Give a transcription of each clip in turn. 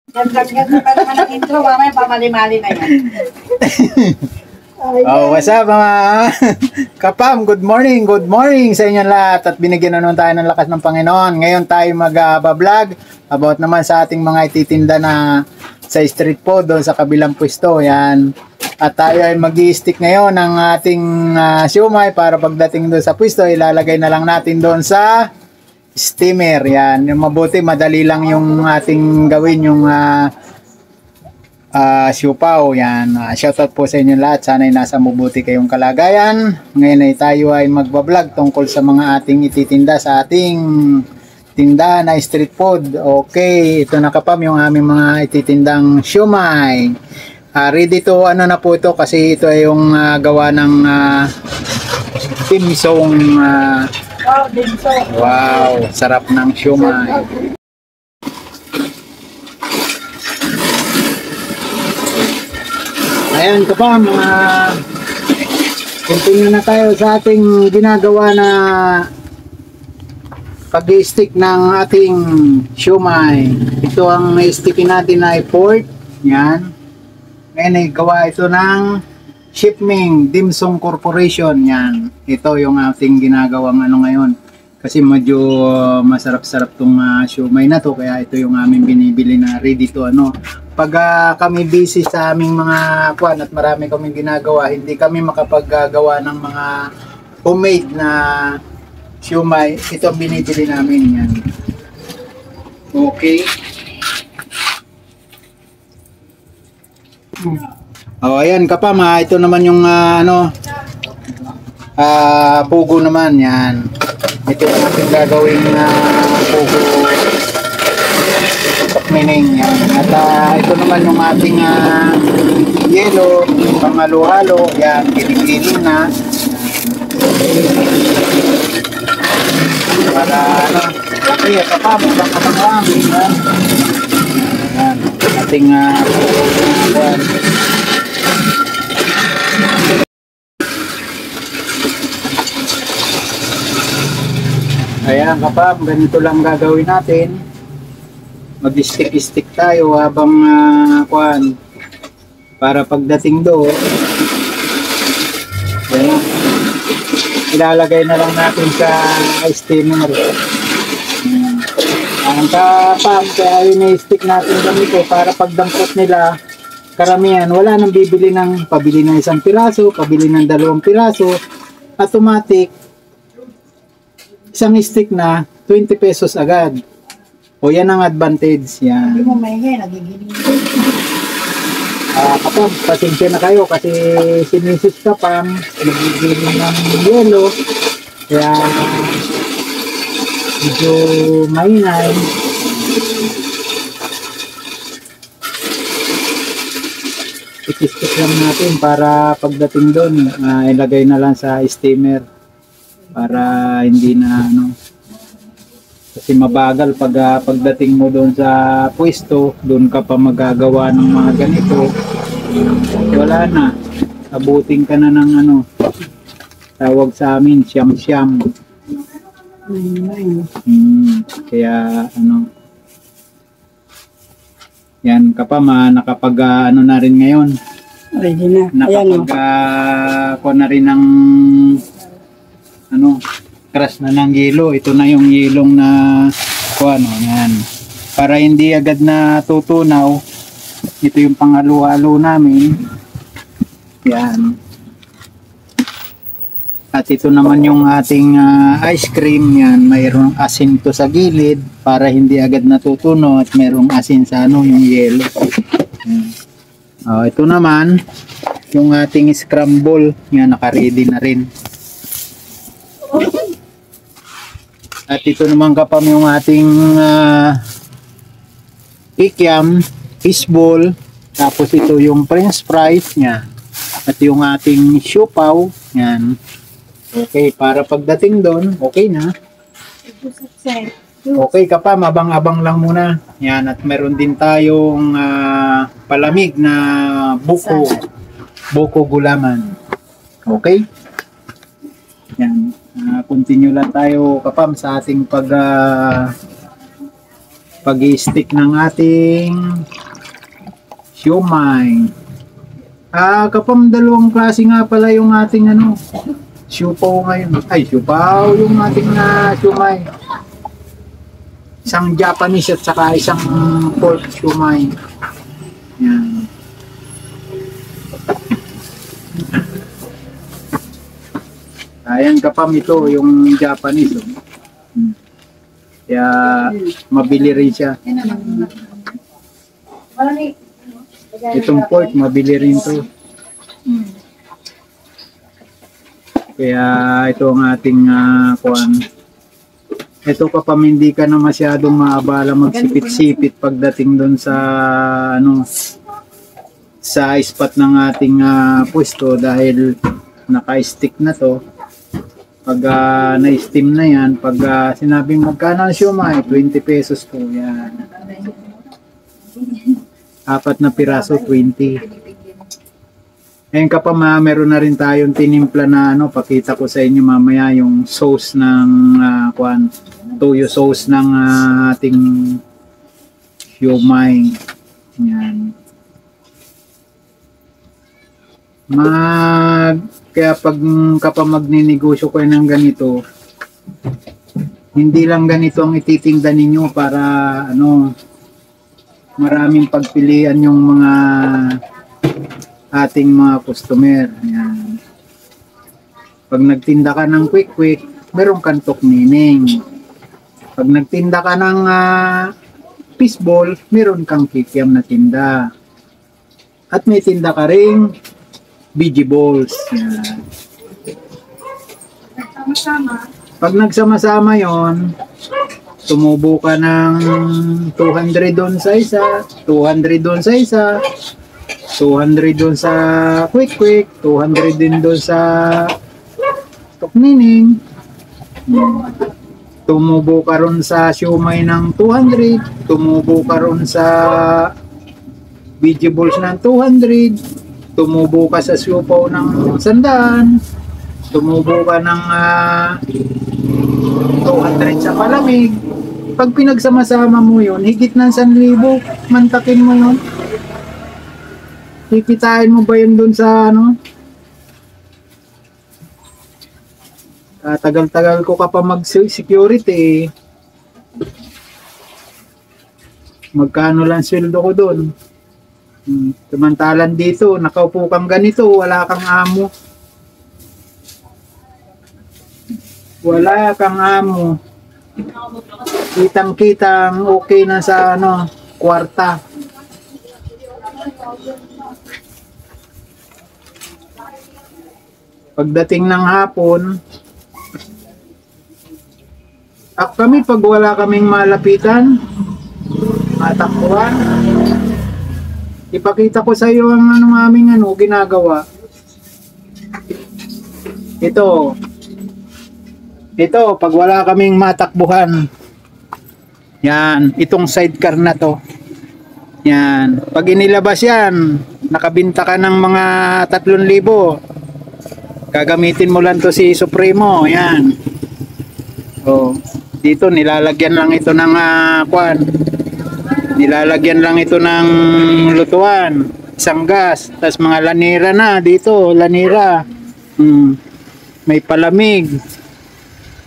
Ganda pa naman ang intro, mamaya pamali-mali na yan. Oh, what's up mga kapam? Good morning sa inyo lahat at binigyan na naman tayo ng lakas ng Panginoon. Ngayon tayo mag-vlog about naman sa ating mga ititinda na sa street food doon sa kabilang pwesto. Yan. At tayo ay mag-i-stick ngayon ng ating siomai para pagdating doon sa pwesto, ilalagay na lang natin doon sa steamer. Yan. Yung mabuti, madali lang yung ating gawin yung siopaw. Yan. Shoutout po sa inyo lahat. Sana ay nasa mabuti kayong kalagayan. Ngayon ay tayo ay magbablog tungkol sa mga ating ititinda sa ating tindahan na street food. Okay, ito na kapam yung aming mga ititindang siomai. Ready to ano na po ito kasi ito ay yung gawa ng dimsum. Wow, sarap ng siomai. Ayan kapam, continue na tayo sa ating ginagawa na pag-i-stick ng ating siomai. Ito ang i-stickin natin na pork. Yan. Ngayon ay gawa ito ng Shipming Dimsum Corporation. Yan. Ito yung ating ginagawang ano ngayon. Kasi medyo masarap-sarap tong siomai na to. Kaya ito yung aming binibili na ready to ano. Pag kami busy sa aming mga kwan at marami kaming ginagawa, hindi kami makapaggagawa ng mga homemade na siomai. Ito ang binibili namin. Yan. Okay. Oh, ayan kapam, ito naman yung pugo naman. Yan. Ito yung ating gagawing pugo pakmining. Yan. At ito naman yung ating yelo, panghalo-halo. Yan, giling-giling na. Para okay, kapam, magkakabang. Yan. Yan. Ating ayan kapam, ganito lang gagawin natin. Mag-stick tayo habang kuan para pagdating doon. Ayan. Ilalagay na lang natin sa steamer. Ang kapam, kaya ini-stick natin ganito para pagdampot nila, karamihan wala nang bibili ng pabili ng isang piraso, pabili ng 2 piraso, automatic isang stick na 20 pesos agad. O yan ang advantage. Yan. Hindi mo maingay, nagigiling. Kapag pasensya na kayo kasi sinisis kapam, nagigiling ng yelo, kaya medyo maingay. I-stick lang natin para pagdating doon, ilagay na lang sa steamer para hindi na ano, kasi mabagal pag pagdating mo doon sa pwesto, doon ka pa magagawa ng mga ganito, wala na, abutin ka na ng ano, tawag sa amin siyam-siyam. Kaya ano, yan kapam, nakapag ano na rin ngayon, Ready na. nakapag ko na rin ng ano, crush na ng yelo. Ito na yung yelong na ano, yan. Para hindi agad na tutunaw, ito yung panghalo-halo namin. Yan. At ito naman yung ating ice cream. Yan, mayroong asin to sa gilid para hindi agad natutunaw at mayroong asin sa ano, yung yelo. Ito naman yung ating scramble. Yan, naka-ready na rin. At ito naman kapam yung ating kikiam, fishball, tapos ito yung french fries niya. At yung ating siopaw, yan. Okay, para pagdating doon, okay na. Okay kapam, abang-abang lang muna. Yan, at meron din tayong palamig na buko gulaman. Okay? Yan. Continue lang tayo kapam sa ating pag-i-stick ng ating siomai. Kapam dalawang klase nga pala yung ating ano, siupaw ngayon. Ay, siupaw yung ating siomai. Isang Japanese at saka isang pork siomai. Yan. Ayan kapam ito, yung Japanese. Oh. Kaya mabili rin siya. Itong pork, mabili rin to. Kaya ito ang ating kuwan. Ito kapam hindi ka na masyadong maabala magsipit-sipit pagdating doon sa ano sa spot ng ating pwesto dahil naka-stick na to. Pag na-steam na yan, pag sinabing magkano ang siomai, 20 pesos po yan. 4 na piraso, 20. Ngayon kapag meron na rin tayong tinimpla na ano, pakita ko sa inyo mamaya yung sauce ng toyo sauce ng ating siomai. Yan. Kaya kapag magninegosyo kayo ng ganito, hindi lang ganito ang ititinda ninyo para ano, maraming pagpilian yung mga ating mga customer. Yan. Pag nagtinda ka ng quick, meron kang tuknining. Pag nagtinda ka ng fishball, meron kang kikiam na tinda. At may tinda ka ring vegetables. Yan. Pag nagsama-sama yon, tumubo ka ng 200 doon sa isa, 200 doon sa isa, 200 doon sa quick, 200 din doon sa tuknining. Tumubo ka ron sa siomai ng 200, tumubo ka ron sa vegetables ng 200, tumubo ka sa siopaw ng 100, tumubo ka ng 200 sa palamig. Pag pinagsama-sama mo yun, higit ng 1,000, mantakin mo yun. Kikitain mo ba yun dun sa ano? Tagal-tagal ko ka pa mag-security. Magkano lang sweldo ko dun? Samantalan dito, nakaupo kang ganito, wala kang amo. Wala kang amo. Kitang-kitang okay na sa ano, kwarta. Pagdating ng hapon, kami pag wala kaming malapitan, matakbuhan, ipakita ko sa iyo ang aming ginagawa. Ito, pag wala kaming matakbuhan, yan, itong sidecar na to, yan, pag inilabas yan, nakabinta ka ng mga 3,000, gagamitin mo lang to si Supremo, yan. Oh, dito nilalagyan lang ito ng nilalagyan lang ito ng lutuan, isang gas, tas mga lanira na dito, lanira. May palamig,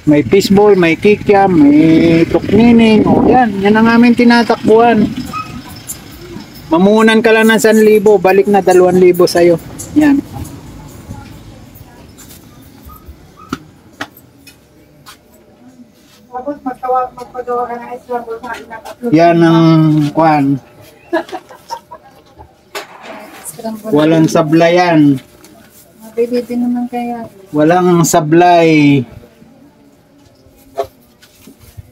may fishball, may kikiam, may tuknining. Oh, yan ang aming tinatakbuhan. Mamunan ka lang ng 1,000, balik na 2,000 sa'yo. Yan. Magpagawa ka ng extra ball sa akin. Yan ang kwan. Walang sablayan. Mabili din naman kaya. Walang sablay.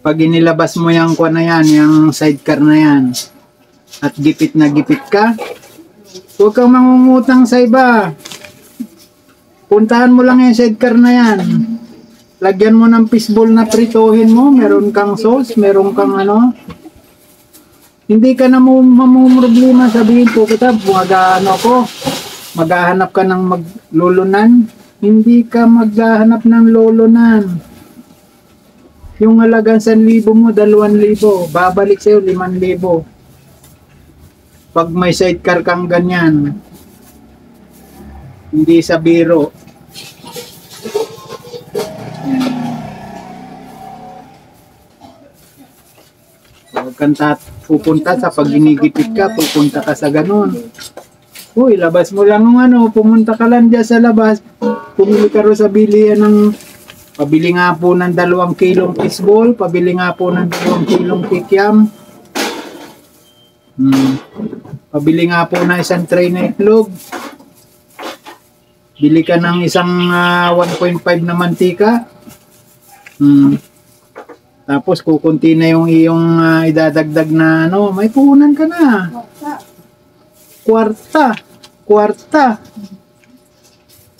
Pag inilabas mo yung kwan na yan, yung sidecar na yan, at gipit na gipit ka, huwag kang mangungutang sa iba. Puntahan mo lang yung sidecar na yan. Lagyan mo ng fishball na pritohin mo, meron kang sauce, meron kang ano. Hindi ka na mamumroblema, sabihin po kita, maghahanap ka ng maglulunan. Hindi ka maghahanap ng lulunan. Yung halagang 1,000 mo, 2,000, babalik sa'yo 5,000. Pag may sidecar kang ganyan, hindi sa biro. Huwag kang pupunta sa pag ginigipit ka, pupunta ka sa ganun. Uy, labas mo lang ng ano, pumunta ka lang dyan sa labas. Pumili ka rin sa bilihan ng, pabili nga po ng 2 kilong fishball, pabili nga po ng 2 kilong kikiam. Pabili nga po ng isang tray na itlog. Bili ka ng isang 1.5 na mantika. Tapos kukunti na yung iyong idadagdag na ano, may puhunan ka na. Kwarta.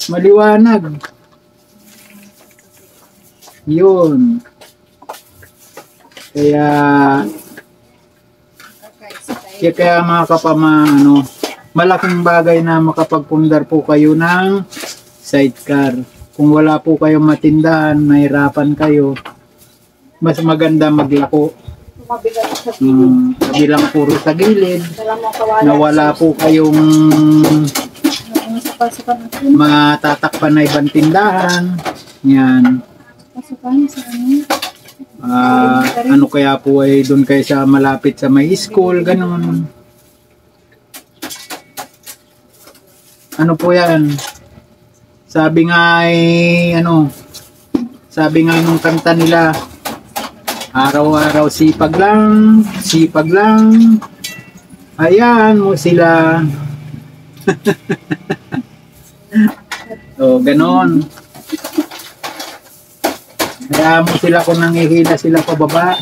Maliwanag. Yun. Kaya mga kapama, ano, malaking bagay na makapagpundar po kayo ng sidecar. Kung wala po kayong matindahan, mahirapan kayo, mas maganda maglako. Kabilang puro sa gilid, na wala po kayong matatakpan na ibang tindahan. Yan. Ano kaya po ay doon kayo sa malapit sa may school, ganun. Ano po yan? Sabi nga nung kanta nila, araw-araw sipag lang, hayaan mo sila. So, ganon. Hayaan mo sila kung nangihila sila pababa.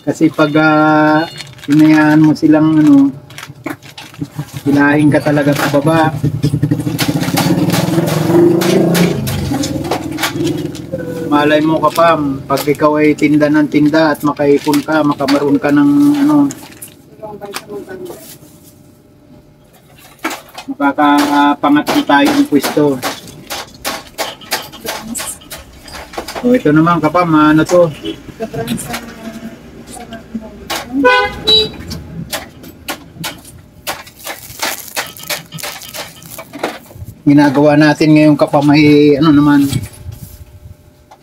Kasi pag hinayaan mo silang hilahin ka talaga pababa. Malay mo ka pa, pag ikaw ay tinda ng tinda at makaipon ka, makamaroon ka ng makakapangat tayo ng pwesto. So ito naman kapam, ano to? Ginagawa natin ngayon kapam ay naman,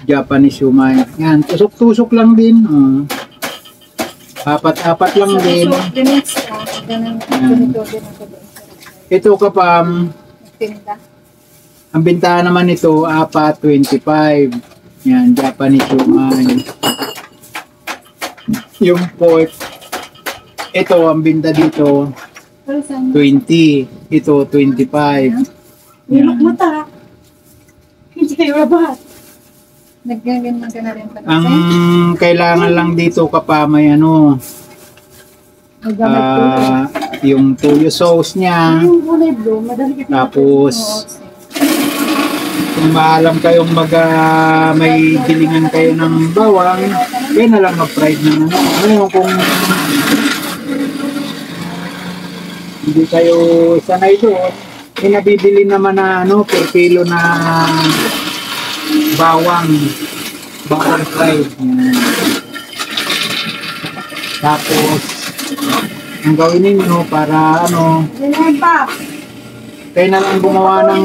Japanese siomai. Yan, tusok-tusok lang din. Apat-apat lang din. Ito kapam, ang bintahan naman ito, 4.25. Yan, Japanese siomai. Yung pork, ito, ang binta dito, 20. Ito, 25. Nilok mata. Hindi kayo labat. Nagganyan ka na rin pa. Ang kailangan lang dito kapam may yung toyo sauce niya. Yung kulay blue, madali ka. Tapos kung maalam kayong may gilingan kayo ng bawang, kaya na lang mag-fried ng ngayon kung hindi kayo sanay doon, nabibili naman na per kilo na bawang fried. Yan. Tapos ang gawin ninyo para kayo na lang gumawa ng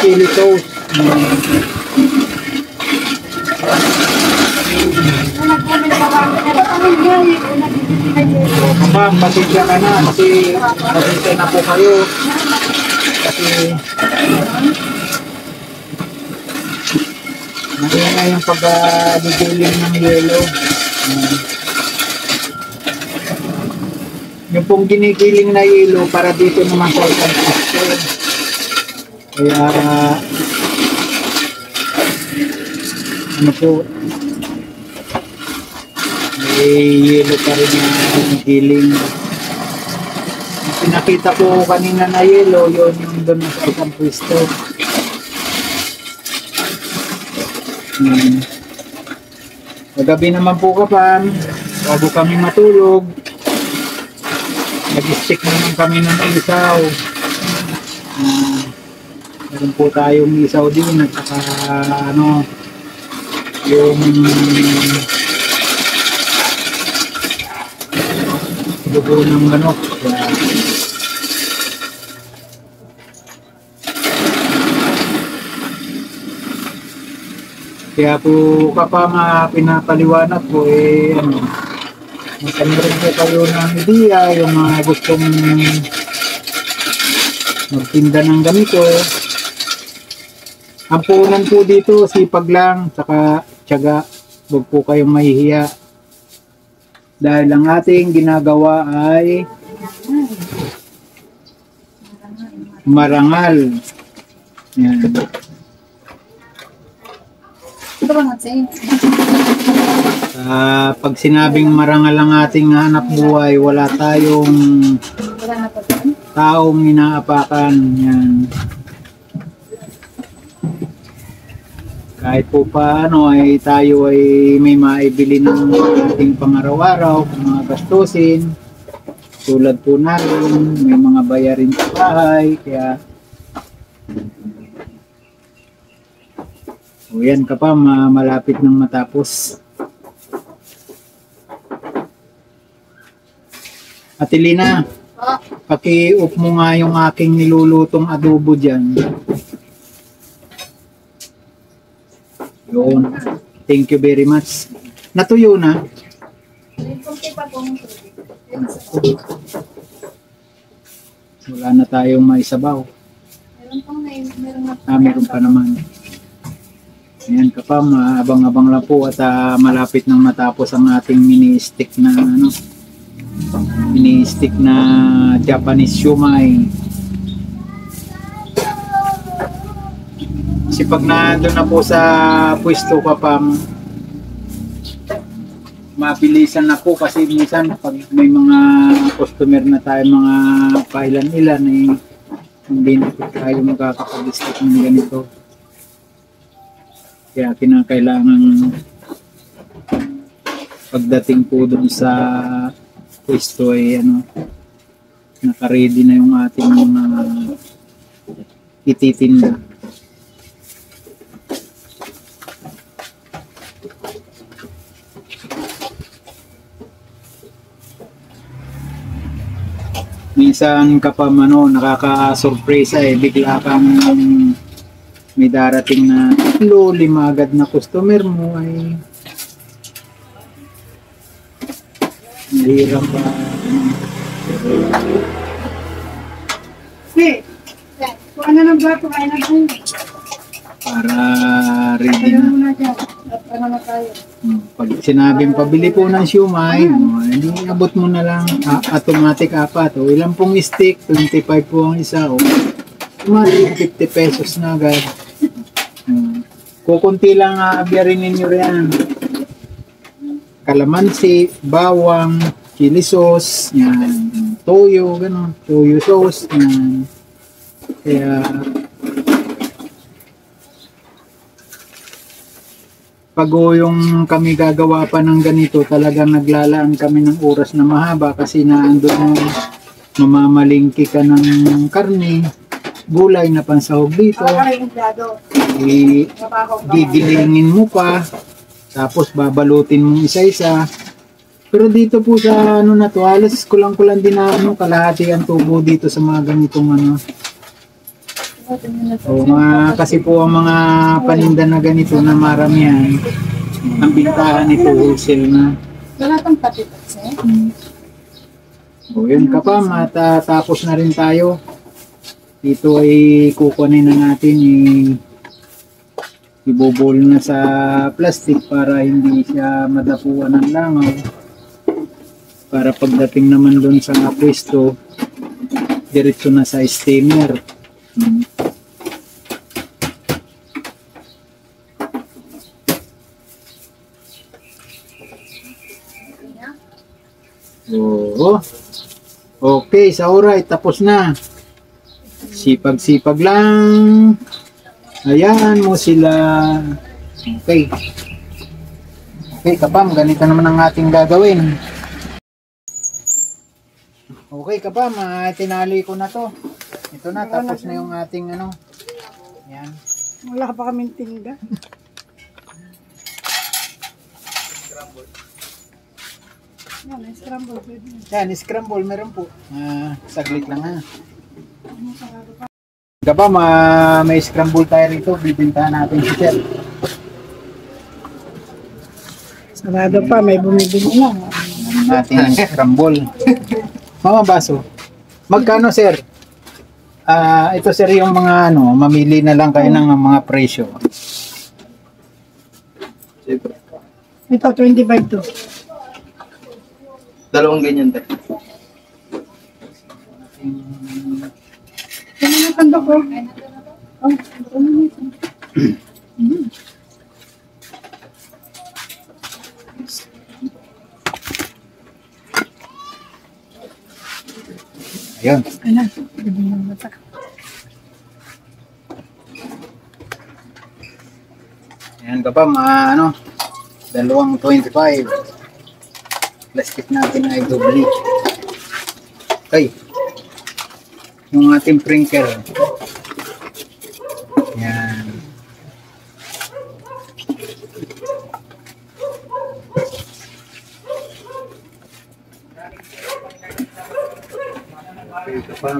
chili sauce. Ma'am, pasensya ka na kasi pasensya na po kayo kasi mahina yung pag-digiling ng yelo. Yung pong ginigiling na yelo para dito naman sa isang pisto. Kaya po, may yelo pa rin na ginigiling. Yung pinakita ko kanina na yelo, yun yung doon sa isang pisto. Kagabi naman po kapam, bago kami matulog, nag-stick naman kami ng isaw. Meron po tayong isaw din at saka yung dugo ng manok. Kaya po kapag pinapaliwanag po magtanong po kayo ng idea, yung mga gustong magtinda ng ganito. Ang punan po dito, sipag lang, saka tiyaga, huwag po kayong mahihiya. Dahil ang ating ginagawa ay marangal. Yan. Ito ba nga sa'yo? Pag sinabing marangal ang ating hanap buhay, wala tayong Wala na pa doon? taong inaapakan. Yan. Kahit po paano ay tayo ay may maibili ng ating pangaraw-araw, mga gastusin. Tulad po natin, may mga bayarin sa bahay, kaya o yan ka pa, malapit nang matapos. Atilina, paki-off mo nga yung aking nilulutong adobo dyan. Yun. Thank you very much. Natuyo na. Wala na tayong maisabaw. Meron pang meron na. Meron pa naman. Ayan ka pa, abang-abang lang po at malapit nang matapos ang ating mini-stick na Japanese siomai. Kasi pag nandun na po sa pwesto ka pa, mabilisan na po kasi minsan pag may mga customer na tayo, mga kailan-ilan hindi na po tayo makakapag-stick ng ganito. Kaya kinakailangan pagdating po dun sa pwesto ay naka-ready na yung ating mga ititinda. Minsan kapag nakaka-surprise bigla kang may darating na limagad na customer mo ay mahirap pa. Kung ano ng plato, kaya na dun. Para ready Kaya na. muna dyan. At ano na tayo. Pag sinabing pabili po ng siomai, hindi abot mo na lang automatic 4 o ilang pong stick, 25 po ang isa o 50 pesos na agad. Kukunti lang aabyarin ninyo riyan. Kalamansi, bawang, chili sauce, yan, toyo, gano'n, toyo sauce, yan. Kaya pag yung kami gagawa pa ng ganito, talagang naglalaan kami ng oras na mahaba kasi naandun mamamalingki ka ng karne, gulay na pansahog dito, gigilingin mo pa, tapos babalutin mo isa-isa. Pero dito po sa na to, halos kulang-kulang din na kalahati ang tubo dito sa mga ganitong kasi po ang mga paninda na ganito na maramihan, ang bintahan nito wholesale na. Wala kang patitats O yun ka pa, matatapos na rin tayo. Dito ay kukunin na natin, ibubol na sa plastic para hindi siya madapuan ng langaw. Para pagdating naman doon sa pwesto, diretso na sa steamer. Oo. Okay, sa oray, tapos na. Sipag-sipag lang. Ayan mo sila. Okay. Okay, kapam, ganito naman ang ating gagawin. Okay, kapam, tinali ko na to. Ito na, tapos na yung ating Ayan. Wala pa kaming tinda. Yan, scramble. Pwede. Yan, scramble meron po. Saglit lang ha. Kapa, may scramble tayo rito. Bibintahan natin si Sir. Sarado pa, may bumibili na. Ano natin ang scramble. Mama Baso, magkano Sir? Ito Sir yung mga ano, mamili na lang kayo ng mga presyo. Ito, 25 to. Dalawang ganyan tayo. Ano na kando ko? Oh, Ayun. Ayan, bibili ng mata. Ayan ka pa, mga ano, 2.25. Plastic natin ay doble. Okay. Yung ating sprinkler. Ayan. Okay ka pa.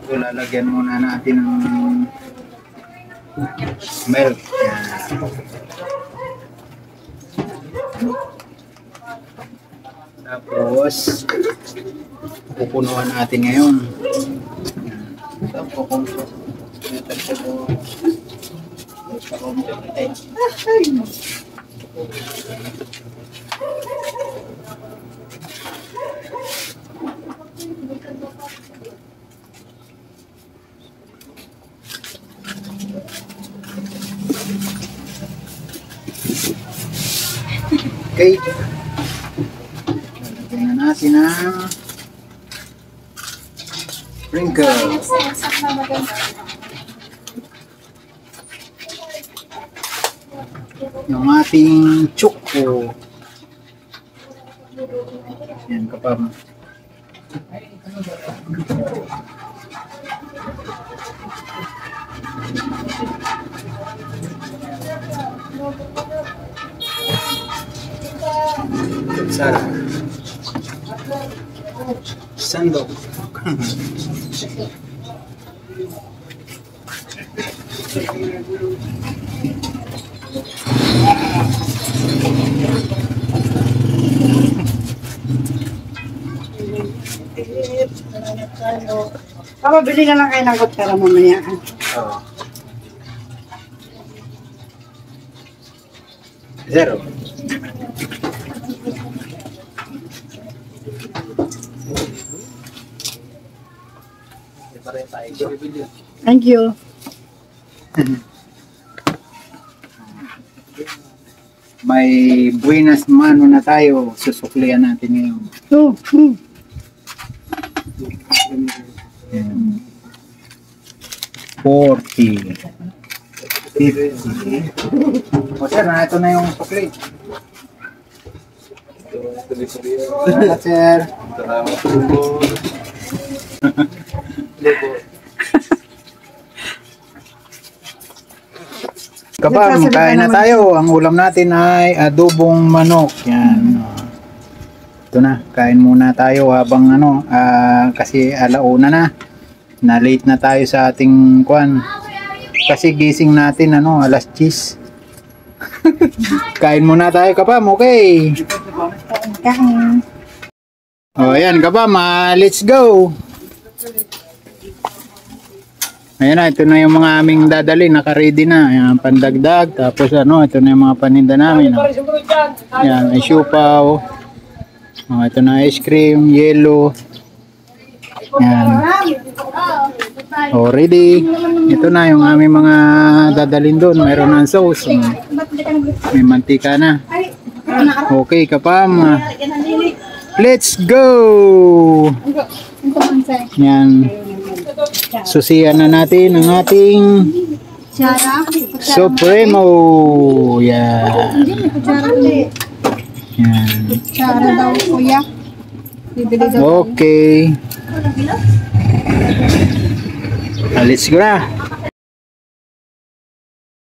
So, lalagyan muna natin ng milk. Ayan. Tapos, pupunuan natin ngayon. Okay. Lagyan na natin ang sprinkle. Yung ating choco. Yan kapam. Sarah. Sandok. Bili na lang kayo ng kutsara mamaya. Oh. Zero. Thank you. May buenas mano na tayo. Susuklian natin ngayon. Ayan. 40. 50. O sir, ito na yung sukli. Salamat sir. Salamat po. Kabam, kain na tayo. Ang ulam natin ay adobong manok. Yan. Ito na, kain muna tayo habang ano, kasi alauna na. Na late na tayo sa ating kwan. Kasi gising natin ano, alas 10. Kain muna tayo kabam, okay. O ayan kabam, let's go. Ayan na, ito na yung mga aming dadali, naka-ready na. Ayan, pandagdag. Tapos ano, ito na yung mga paninda namin. Ayan, may siupaw. Ito na ice cream, yellow. Ayan. Ready. Ito na yung aming mga dadalhin doon. Mayroon ng sauce. May mantika na. Okay, kapam. Let's go! Ayan. Susiyan na natin ang ating Supremo. Yan. Yan. Okay. Let's go na.